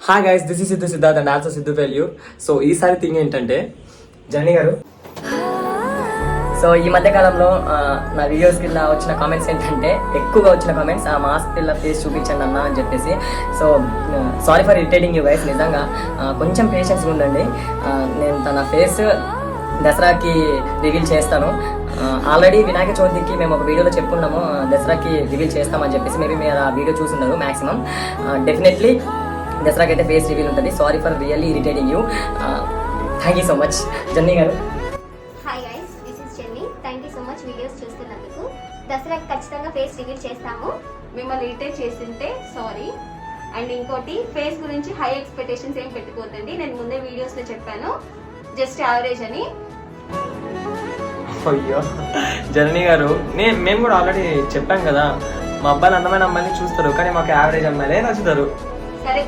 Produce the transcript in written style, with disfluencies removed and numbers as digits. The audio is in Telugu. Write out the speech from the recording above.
Hi guys, this is Siddhu Siddharth and also Siddhu failure. So ఈసారి థింగ్ ఏంటంటే జర్నీ గారు, సో ఈ మధ్య కాలంలో నా వీడియోస్ కింద వచ్చిన కామెంట్స్ ఏంటంటే ఎక్కువగా వచ్చిన కామెంట్స్ ఆ మాస్క్ పిల్ల ఫేస్ చూపించండి అన్న అని చెప్పేసి. So sorry for irritating you guys. నిజంగా కొంచెం పేషెన్స్ ఉండండి. నేను తన ఫేస్ దసరాకి రివీల్ చేస్తాను. ఆల్రెడీ వినాయక చవితికి మేము ఒక వీడియోలో చెప్పుకున్నాము దసరాకి రివీల్ చేస్తామని చెప్పేసి. మేబీ మీరు ఆ వీడియో చూస్తున్నారు మ్యాక్సిమం. డెఫినెట్లీ దసరాకి అయితే ఫేస్ రివీల్ ఉంటుంది. Sorry for really irritating you. Thank you so much journey గారు. హాయ్ గైస్, దిస్ ఇస్ చెన్నీ. Thank you so much videos చూస్తున్నందుకు. దసరాకి ఖచ్చితంగా ఫేస్ రివీల్ చేస్తాము. మిమ్మల్ని ఇరిటేట్ చేసింటే సారీ. అండ్ ఇంకోటి, ఫేస్ గురించి హై ఎక్స్పెక్టేషన్స్ ఏం పెట్టుకోవద్దండి. నేను ముందే వీడియోస్ లో చెప్పాను జస్ట్ యావరేజ్ అని. అయ్యో జర్నీ గారు, మేము కూడా ఆల్రెడీ చెప్పాం కదా, మా అబ్బాయిలు అందమైన అమ్మాయిని చూస్తారు కానీ మాకు యావరేజ్ అమ్మాయిలే నచ్చుతారు. సరే